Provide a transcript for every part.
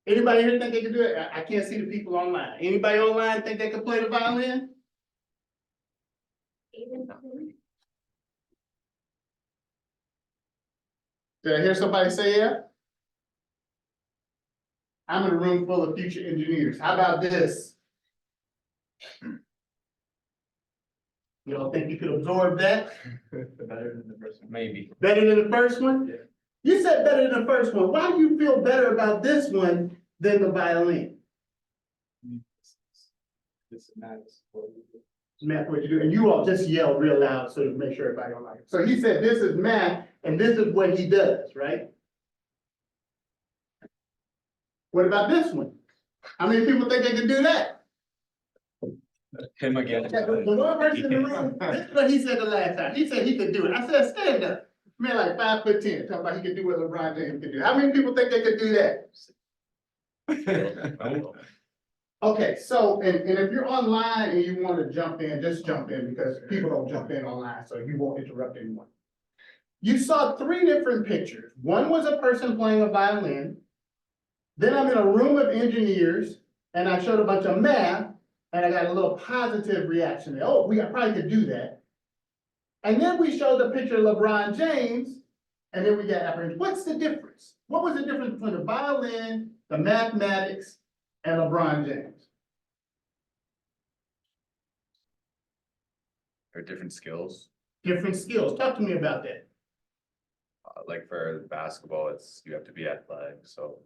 Anybody here think they can do it? I can't see the people online. Anybody online think they can play the violin? Did I hear somebody say yeah? I'm in a room full of future engineers. How about this? You don't think you could absorb that? Better than the first one. Maybe. Better than the first one? Yeah. You said better than the first one. Why do you feel better about this one than the violin? This matters. Math, what you do, and you all just yell real loud so to make sure everybody don't like it. So he said this is math and this is what he does, right? What about this one? How many people think they can do that? Him again. The one person in the room, this is what he said the last time. He said he could do it. I said, stand up. Man, like 5'10", talking about he could do what LeBron James could do. How many people think they could do that? Okay, so, and if you're online and you want to jump in, just jump in because people don't jump in online, so you won't interrupt anyone. You saw 3 different pictures. One was a person playing a violin. Then I'm in a room of engineers and I showed a bunch of math and I got a little positive reaction. Oh, we probably could do that. And then we showed the picture of LeBron James and then we got apprehension. What's the difference? What was the difference between the violin, the mathematics, and LeBron James? Or different skills. Different skills. Talk to me about that. Like for basketball, it's you have to be athletic. So,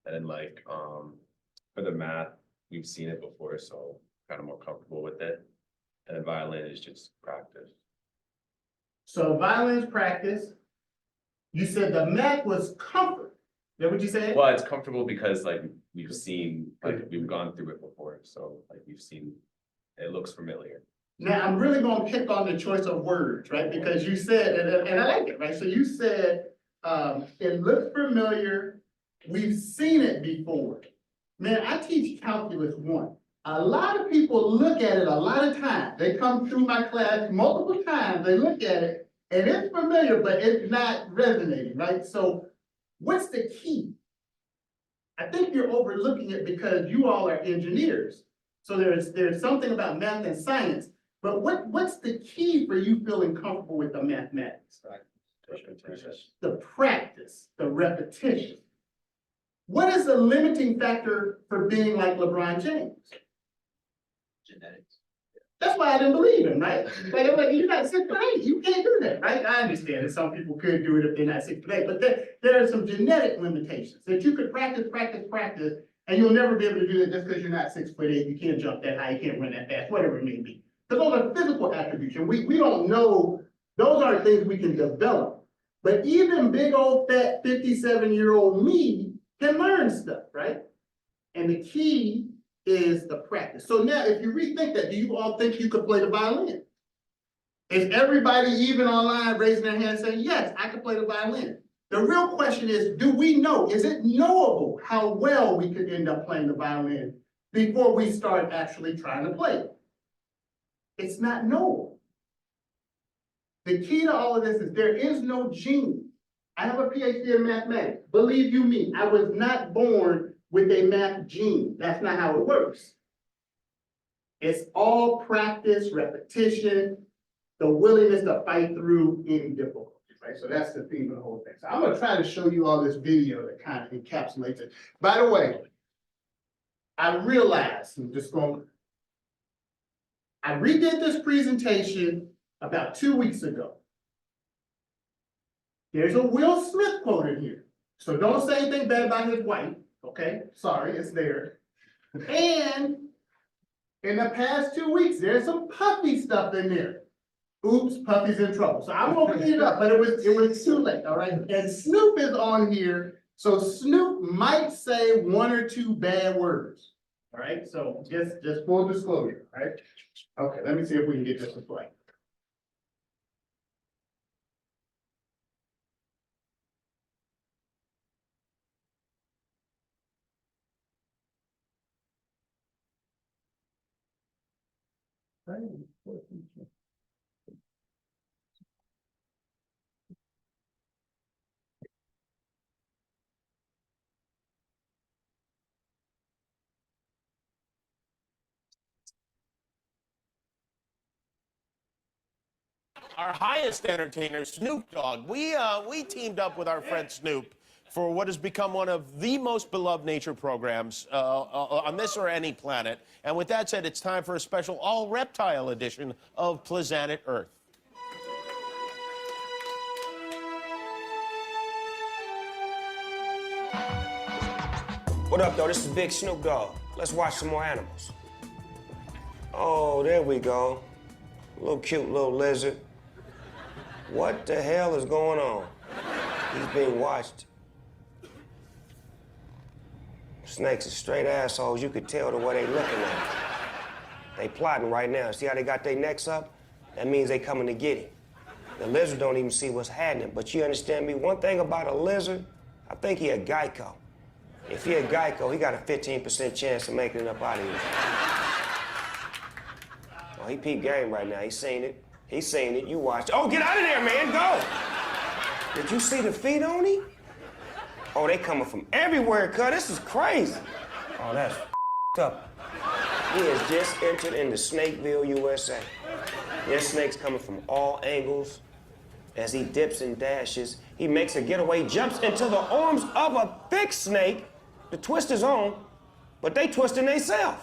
and then like for the math, we've seen it before, so kind of more comfortable with it. And then violin is just practice. So violin's practice. You said the math was comfort. Is that what you said? Well, it's comfortable because like we've seen, like we've gone through it before, so like we've seen, it looks familiar. Now, I'm really gonna pick on the choice of words, right? Because you said, and I like it, right? So you said, it looks familiar, we've seen it before. Man, I teach calculus 1. A lot of people look at it a lot of times. They come through my class multiple times, they look at it, and it's familiar, but it's not resonating, right? So what's the key? I think you're overlooking it because you all are engineers. So there's something about math and science. But what's the key for you feeling comfortable with the mathematics? The practice, the repetition. What is the limiting factor for being like LeBron James? Genetics. That's why I didn't believe him, right? Like, I'm like, you're not 6'8", you can't do that, right? I understand that some people could do it if they're not 6'8", but there are some genetic limitations that you could practice, and you'll never be able to do that just because you're not 6'8", you can't jump that high, you can't run that fast, whatever it may be. Because those are physical attributes, and we don't know, those aren't things we can develop. But even big old fat 57-year-old me can learn stuff, right? And the key is the practice. So now, if you rethink that, do you all think you could play the violin? Is everybody even online raising their hand saying, yes, I can play the violin? The real question is, do we know? Is it knowable how well we could end up playing the violin before we start actually trying to play it? It's not knowable. The key to all of this is there is no gene. I have a PhD in mathematics. Believe you me, I was not born with a math gene. That's not how it works. It's all practice, repetition, the willingness to fight through any difficulties, right? So that's the theme of the whole thing. So I'm gonna try to show you all this video that kind of encapsulates it. By the way, I realized, I redid this presentation about 2 weeks ago. There's a Will Smith quote in here. So don't say anything bad about his wife, okay? Sorry, it's there. And in the past 2 weeks, there's some Puffy stuff in there. Oops, Puffy's in trouble. So I'm gonna clean it up, but it was too late, all right? And Snoop is on here, so Snoop might say 1 or 2 bad words. All right, so just full disclosure, all right? Okay, let me see if we can get this to play. our highest entertainer, Snoop Dogg. We teamed up with our friend Snoop for what has become one of the most beloved nature programs on this or any planet. And with that said, it's time for a special all-reptile edition of Planet Earth. What up, though? This is Big Snoop Dogg. Let's watch some more animals. Oh, there we go. Little cute little lizard. What the hell is going on? He's being watched. Snakes are straight assholes. You could tell the way they looking at him. They plotting right now. See how they got their necks up? That means they coming to get him. The lizard don't even see what's happening. But you understand me? One thing about a lizard, I think he a Geico. If he a Geico, he got a 15% chance of making it up out of here. Oh, he peep game right now. He's seen it. He's seen it. You watched. Oh, get out of there, man. Go. Did you see the feet on him? Oh, they coming from everywhere, cuz. This is crazy. Oh, that's up. He has just entered into Snakeville, USA. There's snakes coming from all angles. As he dips and dashes, he makes a getaway, jumps into the arms of a thick snake. The twist is on, but they twisting themselves.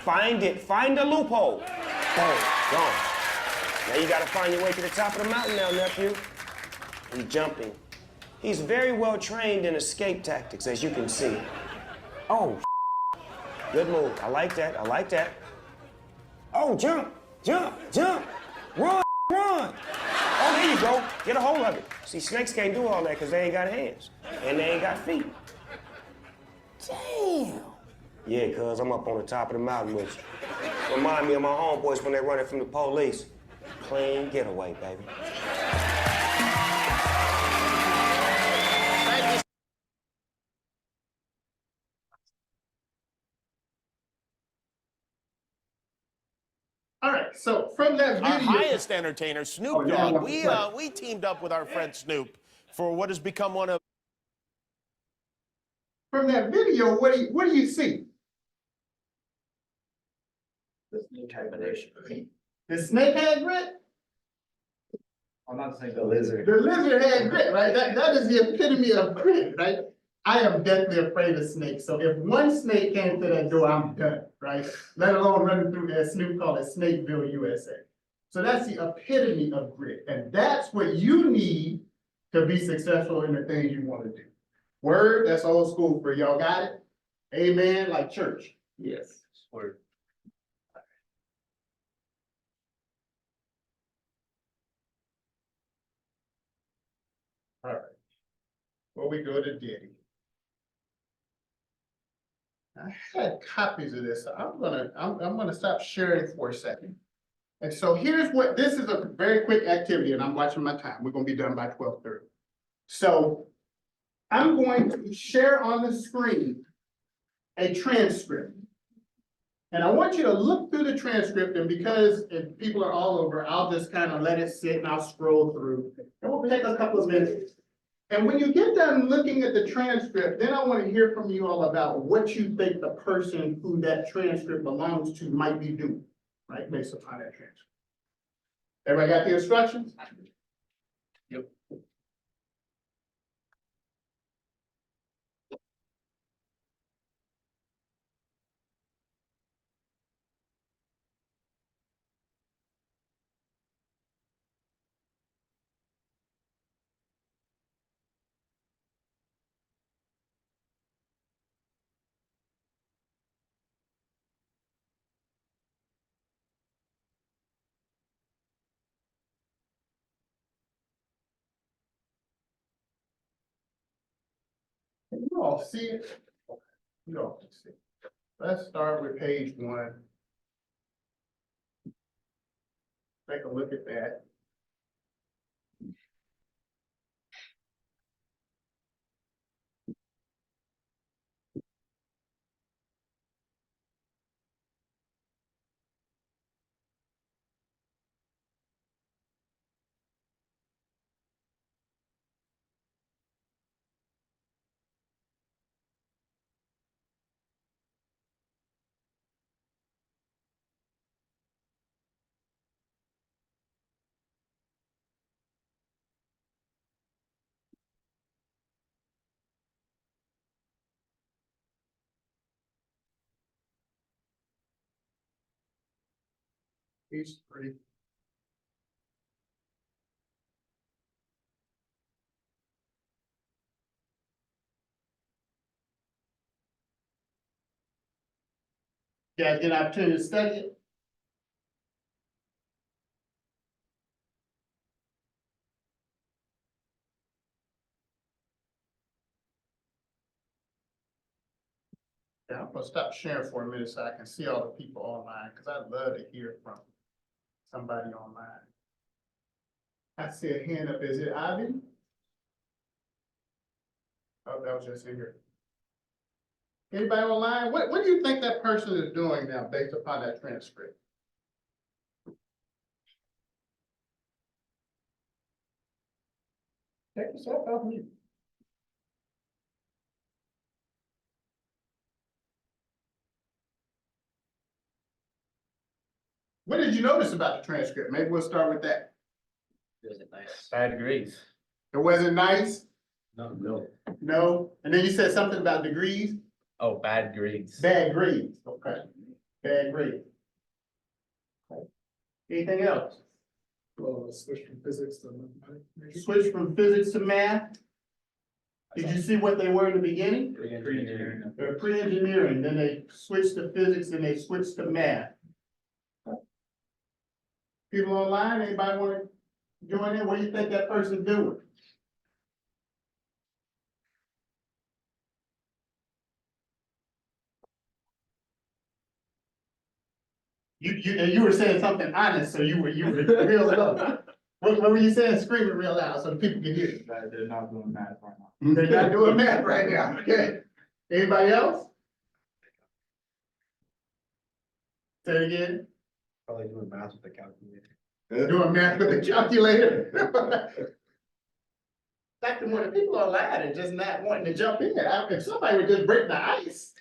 Find it, find the loophole. Boom, gone. Now you gotta find your way to the top of the mountain now, nephew. He's jumping. He's very well trained in escape tactics, as you can see. Oh, good move. I like that, I like that. Oh, jump, jump, jump. Run, run. Oh, there you go. Get a hold of it. See, snakes can't do all that because they ain't got hands and they ain't got feet. Damn. Yeah, cuz I'm up on the top of the mountain with you. Remind me of my homeboys when they're running from the police. Clean getaway, baby. All right, so from that video. Our highest entertainer, Snoop yeah, Dogg. We teamed up with our friend Snoop for what has become one of. From that video, what do you see? This new combination. The snake had grit? I'm not saying the lizard. The lizard had grit, right? That is the epitome of grit, right? I am deathly afraid of snakes. So if one snake came to that door, I'm done, right? Let alone running through, as Snoop called it, Snakeville, USA. So that's the epitome of grit. And that's what you need to be successful in the things you want to do. Word, that's old school for y'all. Got it? Amen, like church. Yes. Word. All right. Before we go to Diddy. I had copies of this. I'm gonna stop sharing for a second. And so here's what, this is a very quick activity and I'm watching my time. We're gonna be done by 12:30. So I'm going to share on the screen a transcript. And I want you to look through the transcript, and because if people are all over, I'll just kind of let it sit and I'll scroll through. It will take a couple of minutes. And when you get done looking at the transcript, then I want to hear from you all about what you think the person who that transcript belongs to might be doing, right, based upon that transcript. Everybody got the instructions? Yep. You all see it? You all can see it. Let's start with page 1. Take a look at that. He's pretty. You guys get an opportunity to study it? Yeah, I'm gonna stop sharing for a minute so I can see all the people online, because I'd love to hear from somebody online. I see a hand up, is it Ivy? Oh, that was just in here. Anybody online? What do you think that person is doing now based upon that transcript? Take yourself off mute. What did you notice about the transcript? Maybe we'll start with that. Was it nice? Bad grades. It wasn't nice? No. No? And then you said something about degrees? Oh, bad grades. Bad grades, okay. Bad grades. Anything else? Well, switch from physics to mathematics. Switch from physics to math? Did you see what they were in the beginning? Pre-engineering. They're pre-engineering, then they switched to physics, and they switched to math. People online, anybody want to join in? What do you think that person's doing? You were saying something honest, so you were real low. What were you saying? Screaming real loud so the people can hear you. They're not doing math right now. They're not doing math right now, okay? Anybody else? Say it again. Probably doing math with the calculator. Doing math with a calculator. Dr. Moore, the people online are just not wanting to jump in. If somebody would just break the ice,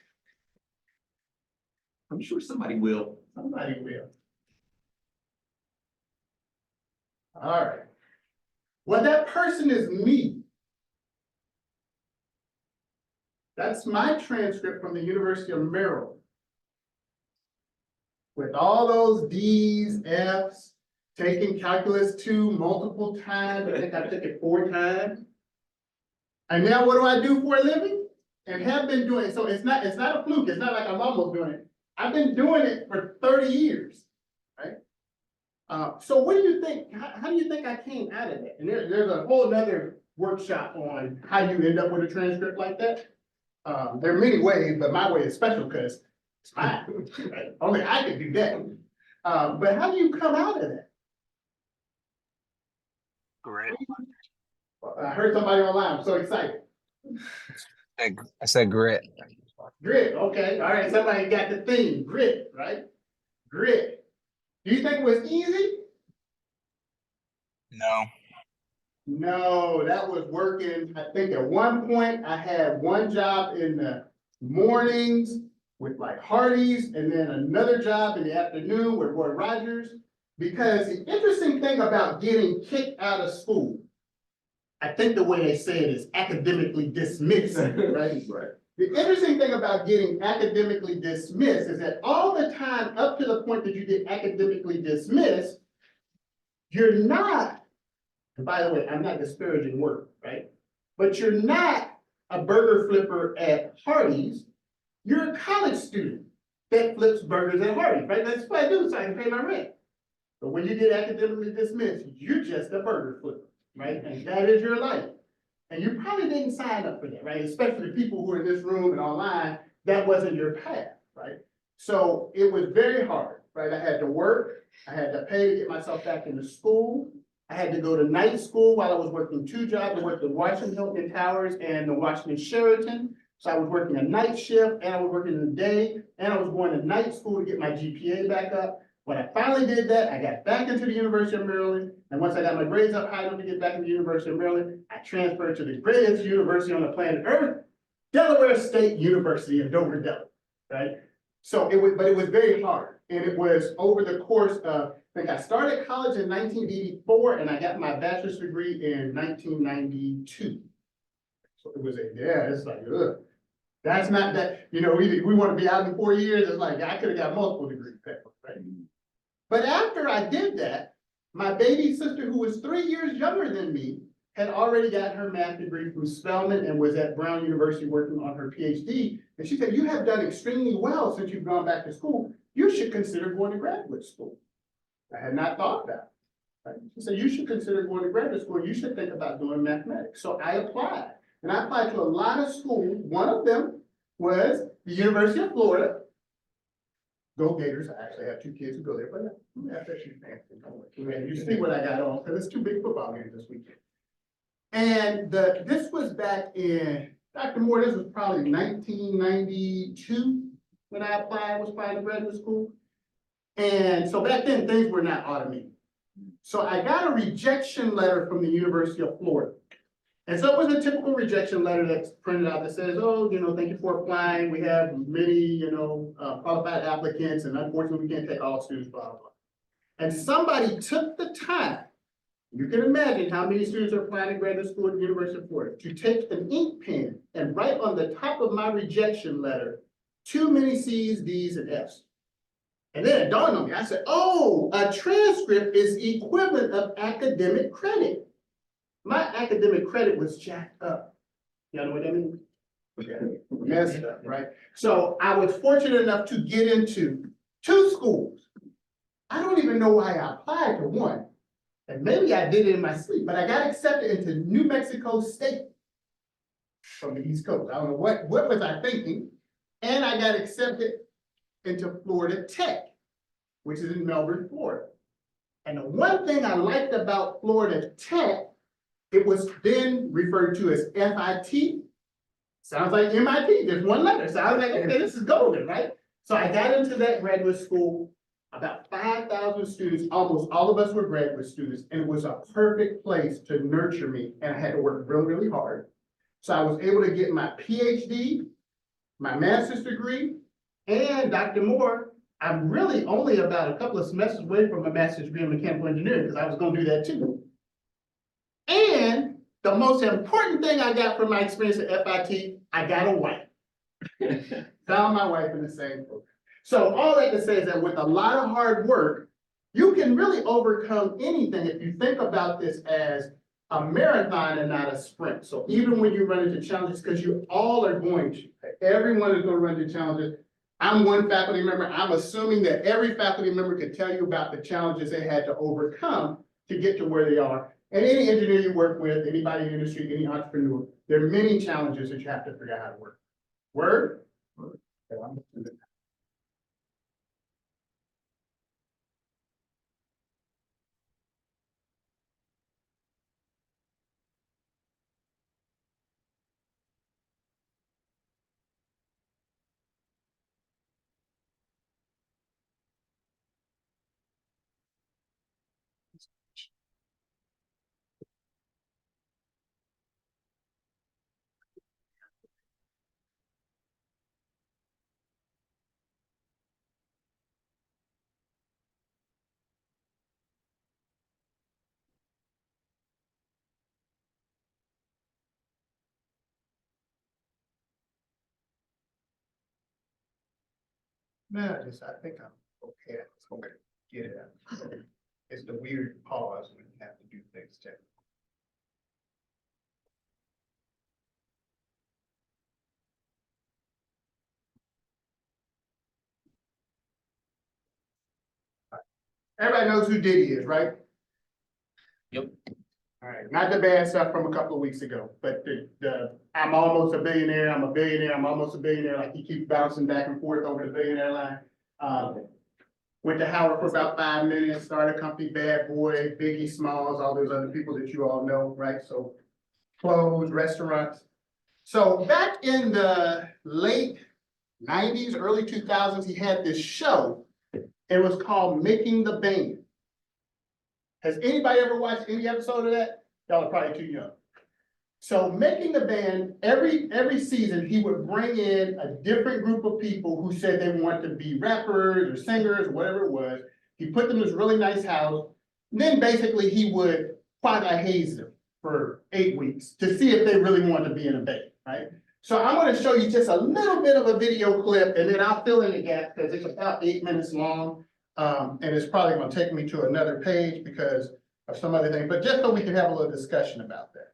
I'm sure somebody will. somebody will. All right. Well, that person is me. That's my transcript from the University of Maryland. With all those D's, F's, taking calculus 2 multiple times. I think I took it 4 times. And now what do I do for a living? And have been doing it. So it's not a fluke. It's not like I'm almost doing it. I've been doing it for 30 years, right? So what do you think? How do you think I came out of that? And there's a whole nother workshop on how you end up with a transcript like that. There are many ways, but my way is special because it's mine. Right? Only I can do that. But how do you come out of that? Grit. I heard somebody online. I'm so excited. I said grit. Grit, okay, all right, somebody got the theme, grit, right? Grit. Do you think it was easy? No. No, that was working. I think at one point I had one job in the mornings with like Hardee's and then another job in the afternoon with Roy Rogers. Because the interesting thing about getting kicked out of school, I think the way they say it is academically dismissed, right? Right. The interesting thing about getting academically dismissed is that all the time up to the point that you get academically dismissed, you're not, and by the way, I'm not disparaging work, right? But you're not a burger flipper at Hardee's. You're a college student that flips burgers at Hardee's, right? That's what I do so I can pay my rent. But when you get academically dismissed, you're just a burger flipper, right? And that is your life. And you probably didn't sign up for that, right? Especially the people who are in this room and online, that wasn't your path, right? So it was very hard, right? I had to work, I had to pay to get myself back into school. I had to go to night school while I was working 2 jobs. I worked at Washington Hilton Towers and the Washington Sheraton. So I was working a night shift and I was working in the day and I was going to night school to get my GPA back up. When I finally did that, I got back into the University of Maryland. And once I got my grades up high enough to get back into the University of Maryland, I transferred to the greatest university on the planet Earth, Delaware State University in Dover, Delaware, right? So it was very hard. And it was over the course of, I think I started college in 1984 and I got my bachelor's degree in 1992. So it was it's like, ugh. That's not that, we want to be out in 4 years. It's like, I could have got multiple degrees, right? But after I did that, my baby sister, who was 3 years younger than me, had already got her math degree from Spelman and was at Brown University working on her PhD. And she said, you have done extremely well since you've gone back to school. You should consider going to graduate school. I had not thought that. Right? She said, you should consider going to graduate school. You should think about doing mathematics. So I applied. And I applied to a lot of schools. One of them was the University of Florida. Go Gators. I actually have 2 kids who go there, but I'm an FSU fan. You see what I got on, because it's 2 big football games this weekend. And this was back in, Dr. Moore, this was probably 1992 when I applied, was applying to graduate school. And so back then, things were not automated. So I got a rejection letter from the University of Florida. And so it was a typical rejection letter that's printed out that says, oh, thank you for applying. We have many, qualified applicants, and unfortunately, we can't take all students, blah, blah, blah. And somebody took the time, you can imagine how many students are applying to graduate school at the University of Florida, to take an ink pen and write on the top of my rejection letter, too many C's, D's, and F's. And then it dawned on me, I said, oh, a transcript is equivalent of academic credit. My academic credit was jacked up. Y'all know what that means? Yeah, messed up, right? So I was fortunate enough to get into 2 schools. I don't even know why I applied to one. And maybe I did it in my sleep, but I got accepted into New Mexico State from the East Coast. I don't know what was I thinking. And I got accepted into Florida Tech, which is in Melbourne, Florida. And the one thing I liked about Florida Tech, it was then referred to as FIT. Sounds like MIT, there's one letter. So I was like, okay, this is golden, right? So I got into that graduate school, about 5,000 students, almost all of us were graduate students, and it was a perfect place to nurture me. And I had to work really, really hard. So I was able to get my PhD, my master's degree, and Dr. Moore, I'm really only about a couple of semesters away from a master's degree in mechanical engineering, because I was going to do that too. And the most important thing I got from my experience at FIT, I got a wife. Found my wife in the same program. So all that to say is that with a lot of hard work, you can really overcome anything if you think about this as a marathon and not a sprint. So even when you run into challenges, because you all are going to, everyone is going to run into challenges. I'm one faculty member. I'm assuming that every faculty member could tell you about the challenges they had to overcome to get to where they are. And any engineer you work with, anybody in the industry, any entrepreneur, there are many challenges that you have to figure out how to work. Word? Word. Okay, I'm gonna do that. No, I think I'm okay. I'm gonna get it out. It's the weird pause when you have to do things too. Everybody knows who Diddy is, right? Yep. All right, not the bad stuff from a couple of weeks ago, but the I'm almost a billionaire, I'm a billionaire, I'm almost a billionaire, like he keeps bouncing back and forth over the billionaire line. Went to Howard for about 5 minutes, started a company, Bad Boy, Biggie Smalls, all those other people that you all know, right? So clothes, restaurants. So back in the late 90s, early 2000s, he had this show. It was called Making the Band. Has anybody ever watched any episode of that? Y'all are probably too young. So Making the Band, every season, he would bring in a different group of people who said they wanted to be rappers or singers or whatever it was. He put them in this really nice house. And then basically he would quasi-haze them for 8 weeks to see if they really wanted to be in a band, right? So I'm going to show you just a little bit of a video clip, and then I'll fill in the gap because it's about 8 minutes long And it's probably gonna take me to another page because of some other thing, but just so we can have a little discussion about that.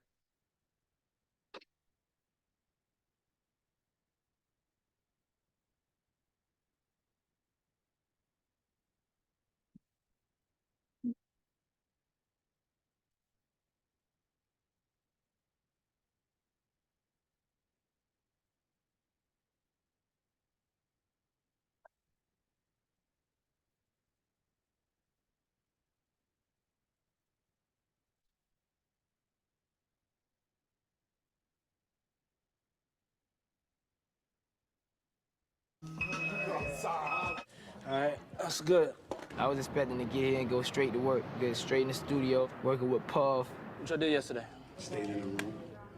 All right, that's good. I was expecting to get here and go straight to work, get straight in the studio, working with Puff. What y'all did yesterday? Stayed in the room.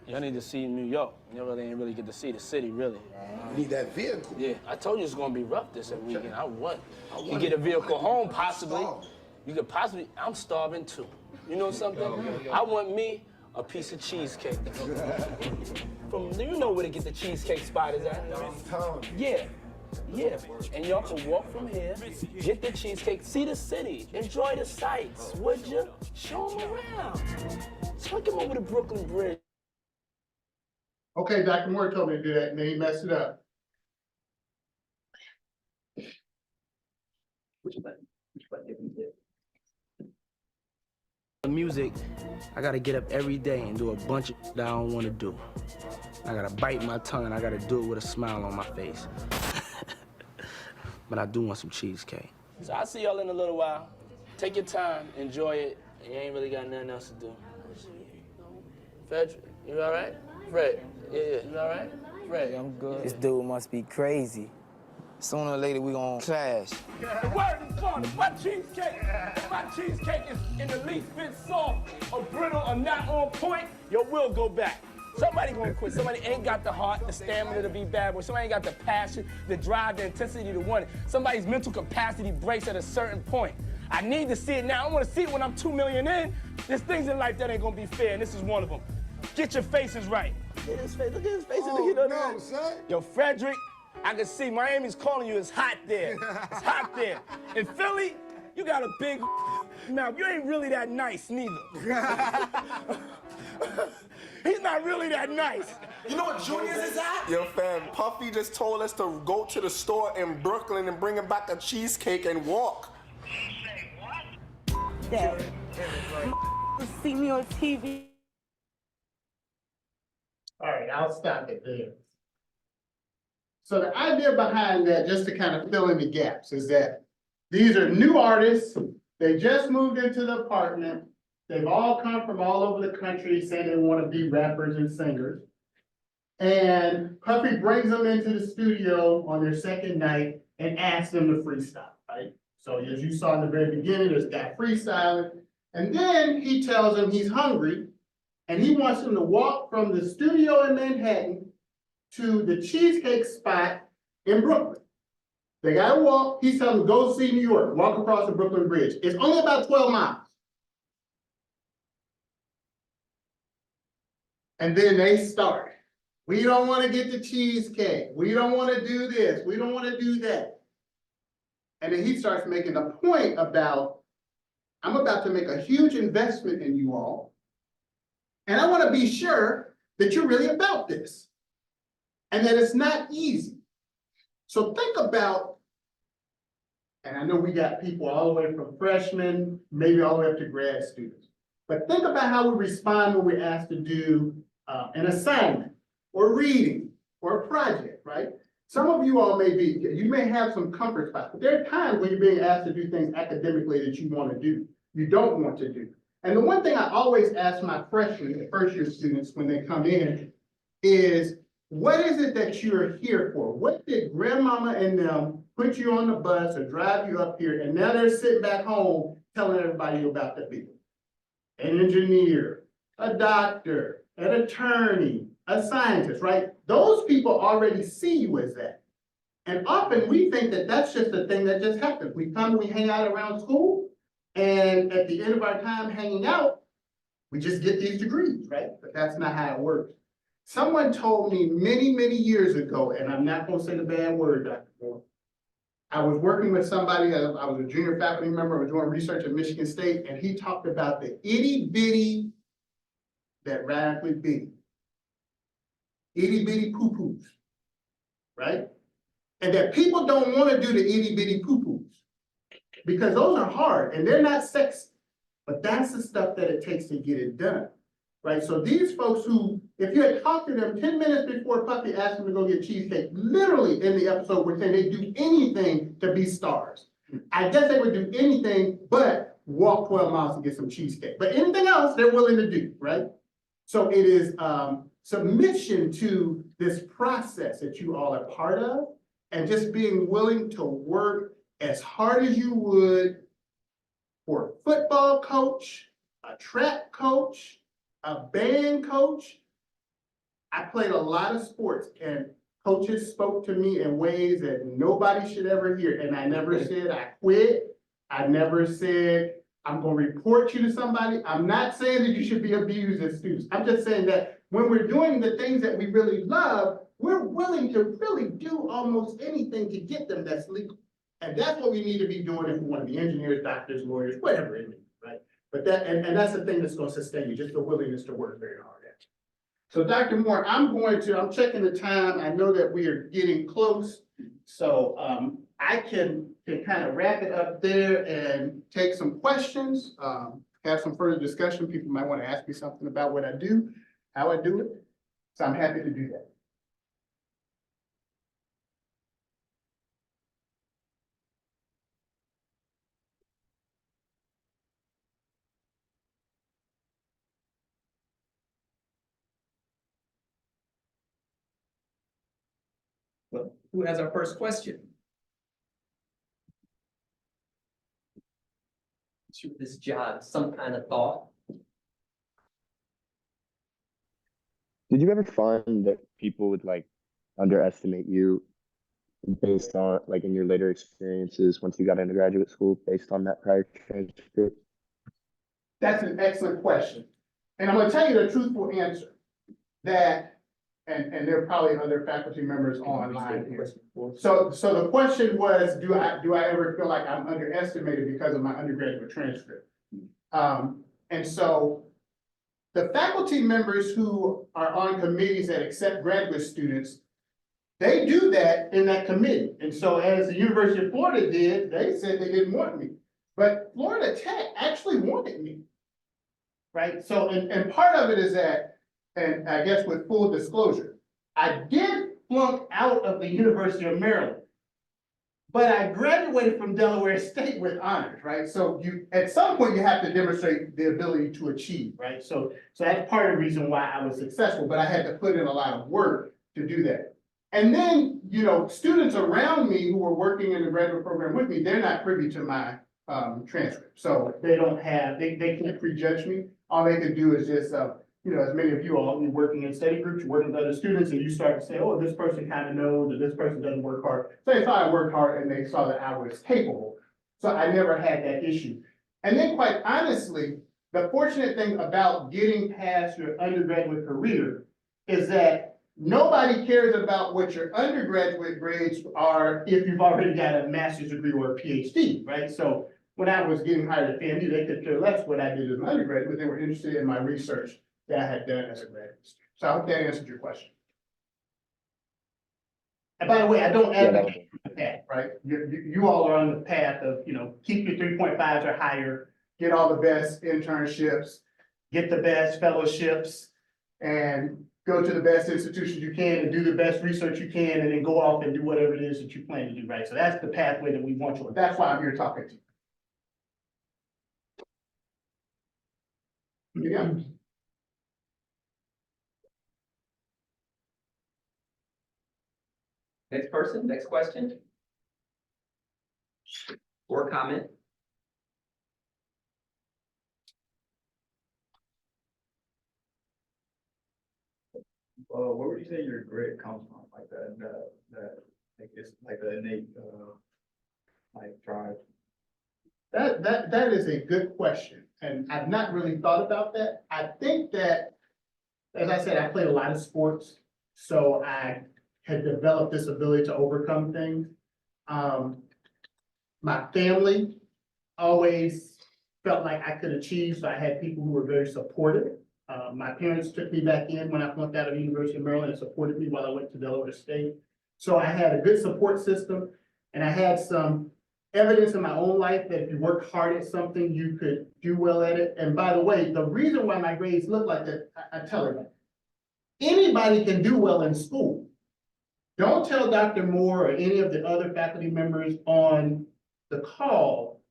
Y'all need to see New York. You ain't really get to see the city, really. You need that vehicle. Yeah, I told you it's gonna be rough this weekend. I won. You can get a vehicle home, possibly. You could possibly, I'm starving too. You know something? I want me a piece of cheesecake. You know where to get the cheesecake spot is at? Yeah. Yeah, and y'all can walk from here, get the cheesecake, see the city, enjoy the sights, would you? Show them around. Take him over to Brooklyn Bridge. Okay, Dr. Moore told me to do that, and then he messed it up. The music, I gotta get up every day and do a bunch of that I don't wanna do. I gotta bite my tongue and I gotta do it with a smile on my face. But I do want some cheesecake. So I'll see y'all in a little while. Take your time, enjoy it. You ain't really got nothing else to do. Fred, you all right? Fred, yeah, you all right? Fred, I'm good. This dude must be crazy. Sooner or later, we gonna clash. The word is on my cheesecake. If my cheesecake is in the least bit soft or brittle or not on point, your will go back. Somebody gonna quit. Somebody ain't got the heart, the stamina to be bad boy. Somebody ain't got the passion, the drive, the intensity to want it. Somebody's mental capacity breaks at a certain point. I need to see it now. I wanna see it when I'm 2 million in. There's things in life that ain't gonna be fair, and this is one of them. Get your faces right. Look at his face, look at his face. Look at no, son. Yo, Frederick, I can see Miami's calling you. It's hot there. It's hot there. In Philly, you got a big mouth. You ain't really that nice, neither. He's not really that nice. You know what Junior's is at? Yo, fam, Puffy just told us to go to the store in Brooklyn and bring him back a cheesecake and walk. Dad, see me on TV. All right, I'll stop it there. So the idea behind that, just to kind of fill in the gaps, is that these are new artists. They just moved into the apartment. They've all come from all over the country saying they want to be rappers and singers. And Puffy brings them into the studio on their second night and asks them to freestyle, right? So as you saw in the very beginning, there's that freestyling. And then he tells them he's hungry and he wants them to walk from the studio in Manhattan to the cheesecake spot in Brooklyn. They gotta walk. He's telling them, go see New York, walk across the Brooklyn Bridge. It's only about 12 miles. And then they start. We don't want to get the cheesecake. We don't want to do this. We don't want to do that. And then he starts making a point about, I'm about to make a huge investment in you all. And I want to be sure that you're really about this. And that it's not easy. So think about, and I know we got people all the way from freshmen, maybe all the way up to grad students. But think about how we respond when we're asked to do an assignment or reading or a project, right? Some of you all you may have some comfort spots, but there are times when you're being asked to do things academically that you want to do, you don't want to do. And the one thing I always ask my freshmen and first year students when they come in is, what is it that you're here for? What did grandmama and them put you on the bus or drive you up here, and now they're sitting back home telling everybody about the people? An engineer, a doctor, an attorney, a scientist, right? Those people already see you as that. And often we think that that's just a thing that just happens. We come, we hang out around school, and at the end of our time hanging out, we just get these degrees, right? But that's not how it works. Someone told me many, many years ago, and I'm not gonna say the bad word, Dr. Moore. I was working with somebody, I was a junior faculty member, I was doing research at Michigan State, and he talked about the itty bitty that radically big. Itty bitty poo-poos, right? And that people don't want to do the itty bitty poo-poos because those are hard and they're not sexy, but that's the stuff that it takes to get it done, right? So these folks who, if you had talked to them 10 minutes before Puffy asked them to go get cheesecake, literally in the episode were saying they'd do anything to be stars. I guess they would do anything but walk 12 miles to get some cheesecake. But anything else they're willing to do, right? So it is submission to this process that you all are part of and just being willing to work as hard as you would for a football coach, a track coach, a band coach. I played a lot of sports and coaches spoke to me in ways that nobody should ever hear. And I never said I quit. I never said I'm gonna report you to somebody. I'm not saying that you should be abused as students. I'm just saying that when we're doing the things that we really love, we're willing to really do almost anything to get them that's legal. And that's what we need to be doing if we want to be engineers, doctors, lawyers, whatever it may be, right? But that, and that's the thing that's gonna sustain you, just the willingness to work very hard at it. So Dr. Moore, I'm checking the time. I know that we are getting close. So I can kind of wrap it up there and take some questions, have some further discussion. People might want to ask me something about what I do, how I do it. So I'm happy to do that. Well, who has our first question? Shoot this job, some kind of thought. Did you ever find that people would like underestimate you based on like in your later experiences once you got into graduate school based on that prior transcript? That's an excellent question. And I'm gonna tell you the truthful answer that, and there are probably other faculty members online here. So the question was, do I ever feel like I'm underestimated because of my undergraduate transcript? And so the faculty members who are on committees that accept graduate students, they do that in that committee. And so as the University of Florida did, they said they didn't want me, but Florida Tech actually wanted me, right? So, and part of it is that, and I guess with full disclosure, I did flunk out of the University of Maryland, but I graduated from Delaware State with honors, right? So you, at some point you have to demonstrate the ability to achieve, right? So that's part of the reason why I was successful, but I had to put in a lot of work to do that. And then, you know, students around me who were working in the graduate program with me, they're not privy to my transcript. So they don't have, they can't prejudge me. All they can do is just, you know, as many of you all, you're working in study groups, you're working with other students, and you start to say, oh, this person kind of knows, or this person doesn't work hard. So they thought I worked hard and they saw that I was capable. So I never had that issue. And then quite honestly, the fortunate thing about getting past your undergraduate career is that nobody cares about what your undergraduate grades are if you've already got a master's degree or a PhD, right? So when I was getting hired at FAMU, they could care less what I did as an undergraduate, but they were interested in my research that I had done as a graduate student. So I hope that answered your question. And by the way, I don't advocate that, right? You all are on the path of, you know, keep your 3.5s or higher, get all the best internships, get the best fellowships, and go to the best institutions you can and do the best research you can, and then go off and do whatever it is that you plan to do, right? So that's the pathway that we want you on. That's why I'm here talking to you. Yeah. Next person, next question. Or comment. Where would you say your grit comes from? Like like it's like the innate, like drive. That is a good question, and I've not really thought about that. I think that, as I said, I played a lot of sports, so I had developed this ability to overcome things. My family always felt like I could achieve, so I had people who were very supportive. My parents took me back in when I flunked out of the University of Maryland and supported me while I went to Delaware State. So I had a good support system, and I had some evidence in my own life that if you work hard at something, you could do well at it. And by the way, the reason why my grades look like that, I tell everybody, anybody can do well in school. Don't tell Dr. Moore or any of the other faculty members on the call,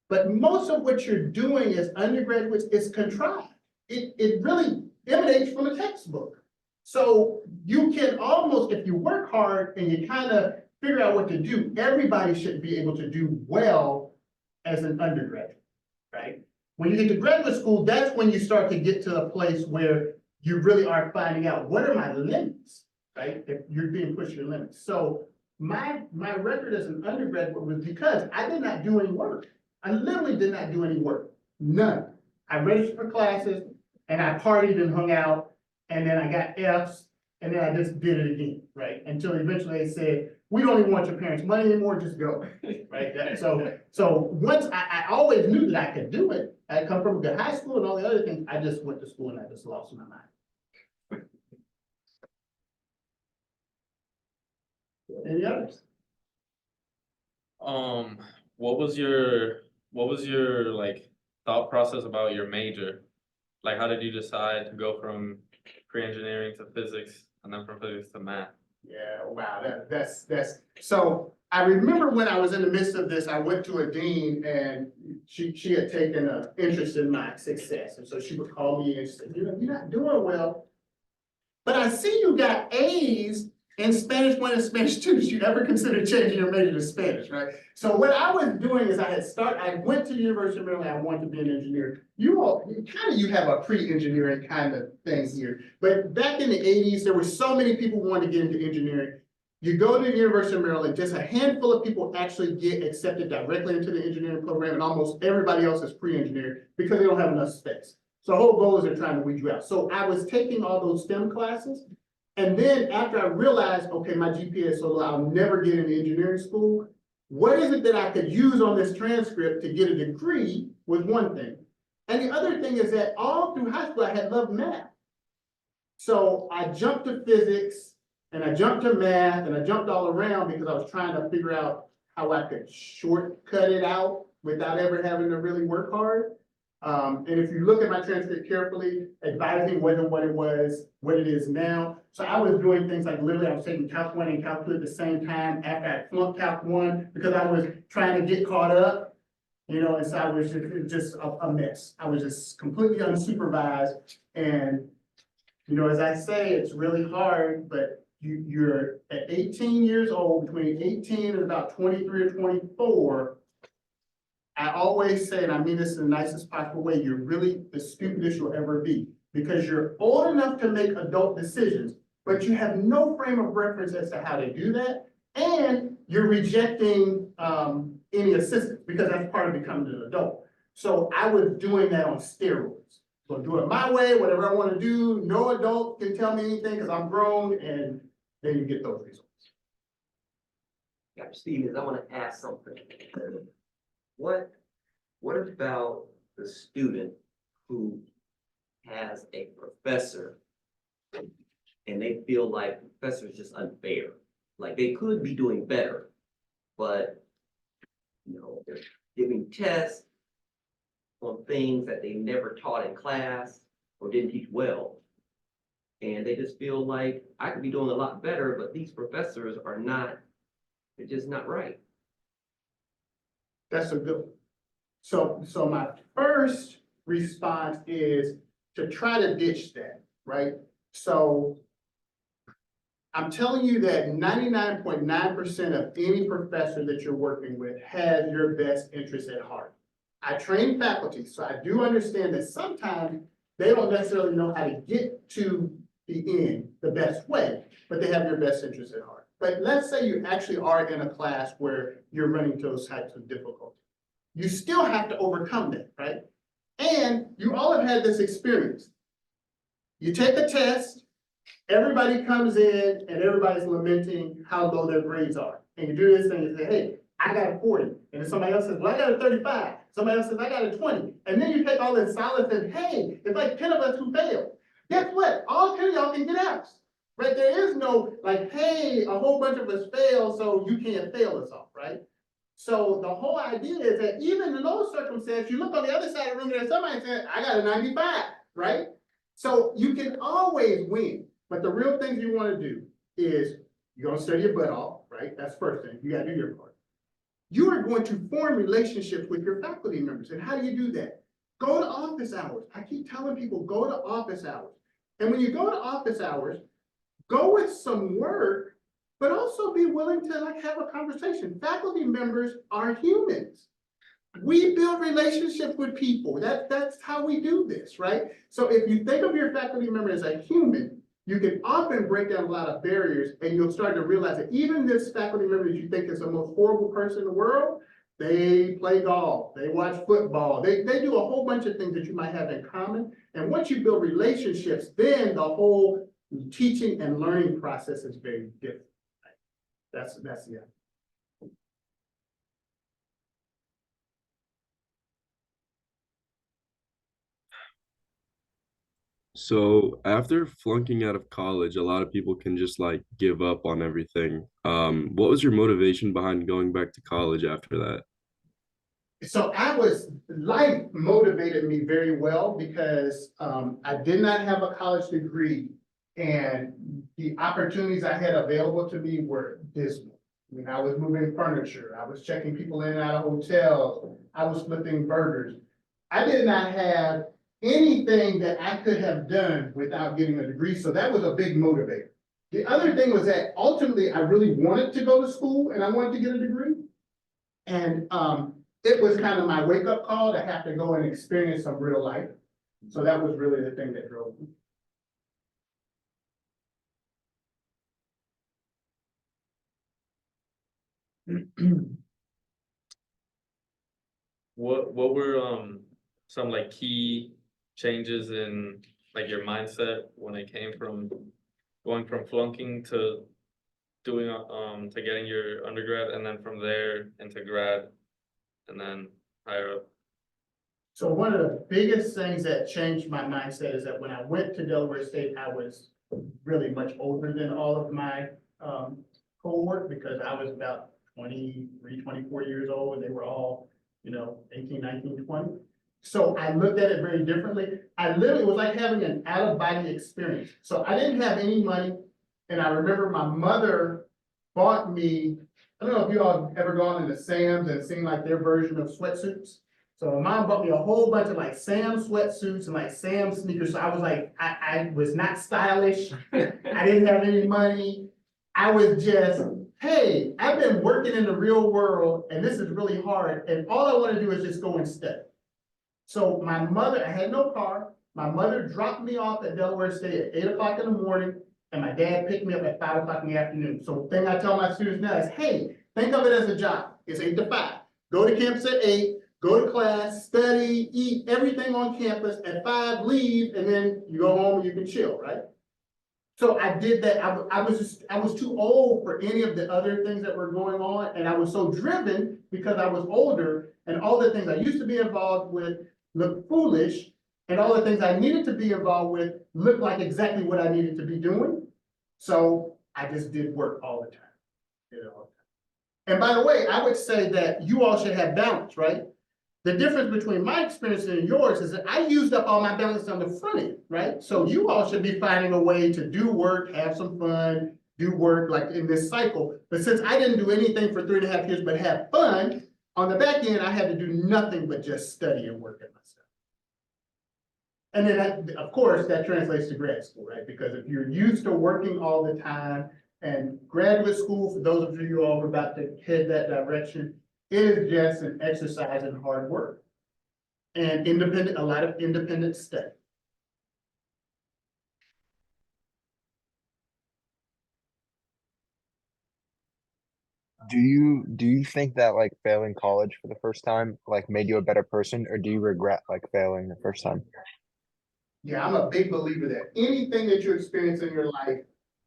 but most of what you're doing as undergraduates is contrived. It really emanates from a textbook. So you can almost, if you work hard and you kind of figure out what to do, everybody should be able to do well as an undergraduate, right? When you get to graduate school, that's when you start to get to a place where you really are finding out, what are my limits, right? If you're being pushed your limits. So my record as an undergraduate was because I did not do any work. I literally did not do any work, none. I registered for classes and I partied and hung out, and then I got Fs, and then I just did it again, right? Until eventually they said, we don't even want your parents' money anymore, just go, right? So once I always knew that I could do it. I come from a good high school and all the other things. I just went to school and I just lost my mind. Any others? What was your like thought process about your major? Like, how did you decide to go from pre-engineering to physics and then from physics to math? Yeah, wow, that's, so I remember when I was in the midst of this, I went to a dean and she had taken an interest in my success. And so she would call me and say, you're not doing well, but I see you got A's in Spanish 1 and Spanish 2. Did you ever consider changing your major to Spanish, right? So what I was doing is I went to the University of Maryland. I wanted to be an engineer. You have a pre-engineering kind of thing here. But back in the 80s, there were so many people who wanted to get into engineering. You go to the University of Maryland, just a handful of people actually get accepted directly into the engineering program, and almost everybody else is pre-engineered because they don't have enough space. So the whole goal is they're trying to weed you out. So I was taking all those STEM classes. And then after I realized, okay, my GPA is so low, I'll never get into engineering school. What is it that I could use on this transcript to get a degree was one thing. And the other thing is that all through high school, I had loved math. So I jumped to physics and I jumped to math and I jumped all around because I was trying to figure out how I could shortcut it out without ever having to really work hard. And if you look at my transcript carefully, advising wasn't what it is now. So I was doing things like literally I was taking Calc 1 and Calc 2 at the same time after I flunked Calc 1 because I was trying to get caught up, and so I was just a mess. I was just completely unsupervised. And, as I say, it's really hard, but you're at 18 years old, between 18 and about 23 or 24, I always say, and I mean this in the nicest possible way, you're really the stupidest you'll ever be because you're old enough to make adult decisions, but you have no frame of reference as to how to do that. And you're rejecting any assistance because that's part of becoming an adult. So I was doing that on steroids. So do it my way, whatever I want to do. No adult can tell me anything because I'm grown, and then you get those results. Dr. Stephens, I want to ask something. What about the student who has a professor and they feel like the professor is just unfair? Like they could be doing better, but they're giving tests on things that they never taught in class or didn't teach well. And they just feel like I could be doing a lot better, but these professors they're just not right. That's a good one. So my first response is to try to ditch that, right? So I'm telling you that 99.9% of any professor that you're working with has your best interest at heart. I train faculty, so I do understand that sometimes they don't necessarily know how to get to the end the best way, but they have your best interest at heart. But let's say you actually are in a class where you're running into those types of difficulties. You still have to overcome that, right? And you all have had this experience. You take a test, everybody comes in and everybody's lamenting how low their grades are. And you do this thing and say, hey, I got a 40. And then somebody else says, well, I got a 35. Somebody else says, I got a 20. And then you take all this solace and, hey, it's like 10 of us who failed. Guess what? All 10 of y'all can get out. Right? There is no like, hey, a whole bunch of us failed, so you can't fail us all, right? So the whole idea is that even in those circumstances, you look on the other side of the room and there's somebody saying, I got a 95, right? So you can always win. But the real things you want to do is you're going to study your butt off, right? That's the first thing. You got to do your part. You are going to form relationships with your faculty members. And how do you do that? Go to office hours. I keep telling people, go to office hours. And when you go to office hours, go with some work, but also be willing to like have a conversation. Faculty members are humans. We build relationships with people. That's how we do this, right? So if you think of your faculty member as a human, you can often break down a lot of barriers, and you'll start to realize that even this faculty member that you think is the most horrible person in the world, they play golf, they watch football, they do a whole bunch of things that you might have in common. And once you build relationships, then the whole teaching and learning process is very different. That's yeah. So after flunking out of college, a lot of people can just like give up on everything. What was your motivation behind going back to college after that? So life motivated me very well because I did not have a college degree, and the opportunities I had available to me were dismal. I mean, I was moving furniture, I was checking people in and out of hotels, I was flipping burgers. I did not have anything that I could have done without getting a degree, so that was a big motivator. The other thing was that ultimately I really wanted to go to school and I wanted to get a degree. And it was kind of my wake-up call to have to go and experience some real life. So that was really the thing that drove me. What were some like key changes in like your mindset when it came from going from flunking to doing to getting your undergrad, and then from there into grad and then higher up? So one of the biggest things that changed my mindset is that when I went to Delaware State, I was really much older than all of my cohort, because I was about 23, 24 years old, and they were all, 18, 19, 20. So I looked at it very differently. It was like having an out-of-body experience. So I didn't have any money, and I remember my mother bought me, I don't know if you all have ever gone into Sam's and seen like their version of sweatsuits. So my mom bought me a whole bunch of like Sam sweatsuits and like Sam sneakers. So I was like, I was not stylish. I didn't have any money. I was just, hey, I've been working in the real world and this is really hard. And all I want to do is just go and study. So my mother, I had no car. My mother dropped me off at Delaware State at 8 o'clock in the morning, and my dad picked me up at 5 o'clock in the afternoon. So the thing I tell my students now is, hey, think of it as a job. It's 8 to 5. Go to campus at 8, go to class, study, eat everything on campus. At 5, leave, and then you go home and you can chill, right? So I did that. I was too old for any of the other things that were going on, and I was so driven because I was older, and all the things I used to be involved with looked foolish, and all the things I needed to be involved with looked like exactly what I needed to be doing. So I just did work all the time, And by the way, I would say that you all should have balance, right? The difference between my experience and yours is that I used up all my balance on the front end, right? So you all should be finding a way to do work, have some fun, do work like in this cycle. But since I didn't do anything for 3.5 years but have fun, on the back end, I had to do nothing but just study and work at myself. And then, of course, that translates to grad school, right? Because if you're used to working all the time, and graduate school, for those of you all who are about to head that direction, it is just an exercise in hard work and a lot of independent study. Do you think that like failing college for the first time like made you a better person, or do you regret like failing the first time? Yeah, I'm a big believer that anything that you experience in your life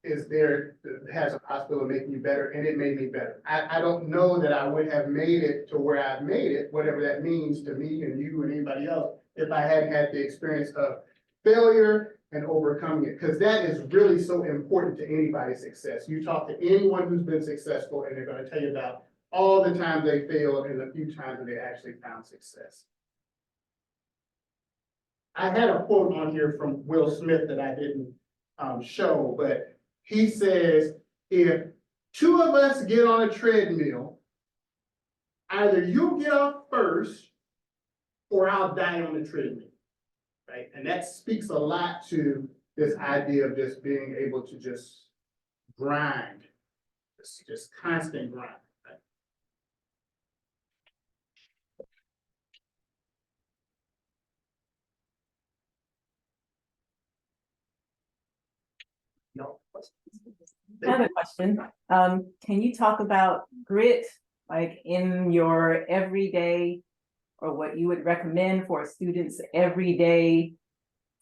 is there, has a possibility of making you better, and it made me better. I don't know that I would have made it to where I've made it, whatever that means to me and you and anybody else, if I hadn't had the experience of failure and overcoming it, because that is really so important to anybody's success. You talk to anyone who's been successful, and they're gonna tell you about all the times they failed and the few times that they actually found success. I had a quote on here from Will Smith that I didn't show, but he says, if two of us get on a treadmill, either you'll get off first or I'll die on the treadmill, right? And that speaks a lot to this idea of just being able to just grind, just constant grind. Right? No. I have a question. Can you talk about grit, like in your everyday, or what you would recommend for students' everyday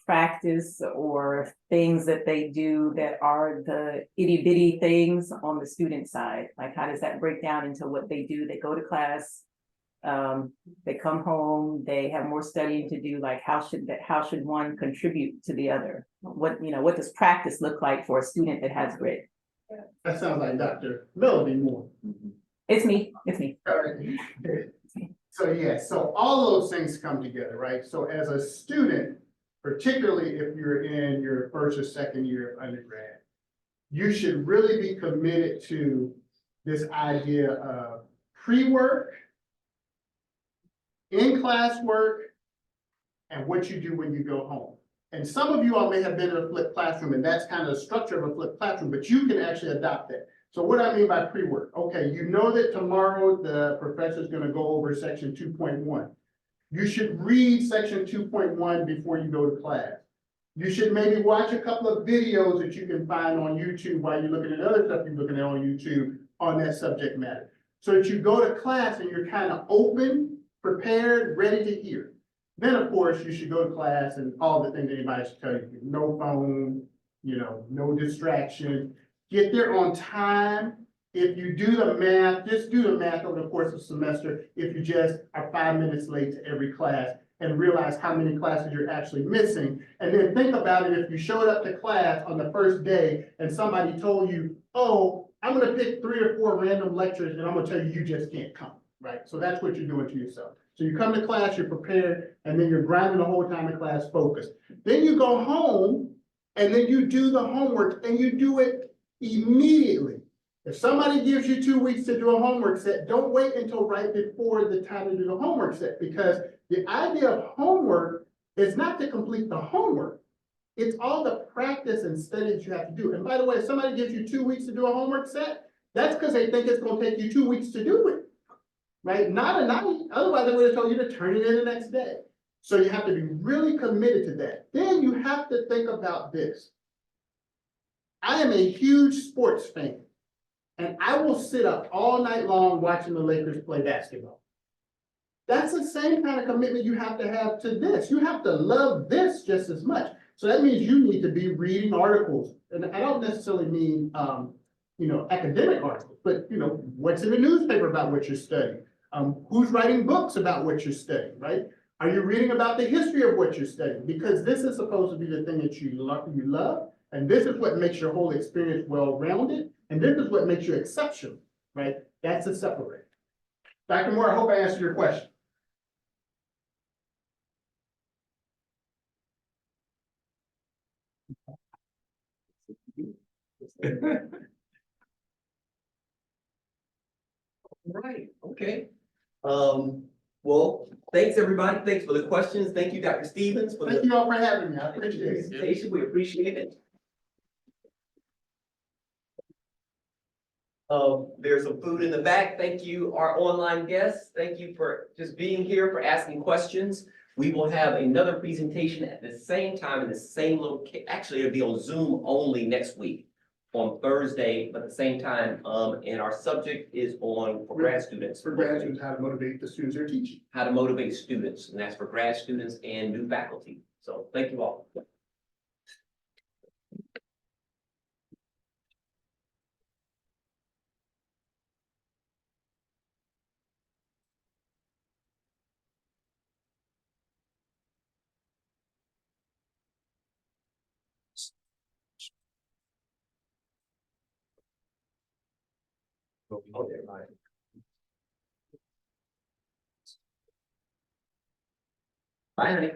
practice or things that they do that are the itty bitty things on the student side? Like, how does that break down into what they do? They go to class, they come home, they have more studying to do. Like, how should one contribute to the other? What does practice look like for a student that has grit? That sounds like Dr. Melody Moore. It's me. All right. So yeah, so all those things come together, right? So as a student, particularly if you're in your first or second year of undergrad, you should really be committed to this idea of pre-work, in-class work, and what you do when you go home. And some of you all may have been in a flipped classroom, and that's kind of the structure of a flipped classroom, but you can actually adopt that. So what I mean by pre-work, okay, you know that tomorrow the professor's gonna go over section 2.1. You should read section 2.1 before you go to class. You should maybe watch a couple of videos that you can find on YouTube while you're looking at other stuff you're looking at on YouTube on that subject matter. So that you go to class and you're kind of open, prepared, ready to hear. Then, of course, you should go to class and all the things anybody should tell you. No phone, no distraction. Get there on time. If you do the math, just do the math over the course of the semester. If you just are 5 minutes late to every class and realize how many classes you're actually missing. And then think about it, if you showed up to class on the first day and somebody told you, oh, I'm gonna pick 3 or 4 random lectures and I'm gonna tell you, you just can't come, right? So that's what you're doing to yourself. So you come to class, you're prepared, and then you're grinding the whole time in class focused. Then you go home and then you do the homework and you do it immediately. If somebody gives you 2 weeks to do a homework set, don't wait until right before the time to do the homework set, because the idea of homework is not to complete the homework. It's all the practice and studies you have to do. And by the way, if somebody gives you 2 weeks to do a homework set, that's because they think it's going to take you 2 weeks to do it, right? Not a night. Otherwise, they would have told you to turn it in the next day. So you have to be really committed to that. Then you have to think about this. I am a huge sports fan. And I will sit up all night long watching the Lakers play basketball. That's the same kind of commitment you have to this. You have to love this just as much. So that means you need to be reading articles. And I don't necessarily mean, academic articles, but, what's in the newspaper about what you're studying? Who's writing books about what you're studying, right? Are you reading about the history of what you're studying? Because this is supposed to be the thing that you love, and this is what makes your whole experience well-rounded. And this is what makes you exceptional, right? That's the separate. Dr. Moore, I hope I answered your question. Right, okay. Well, thanks everybody. Thanks for the questions. Thank you, Dr. Stephens, for Thank you all for having me. I appreciate it. presentation. We appreciate it. There's some food in the back. Thank you, our online guests. Thank you for just being here, for asking questions. We will have another presentation at the same time in the same location. Actually, it'll be on Zoom only next week on Thursday, but at the same time. And our subject is for grad students. For grad students, how to motivate the students they're teaching. How to motivate students, and that's for grad students and new faculty. So thank you all. Bye, honey.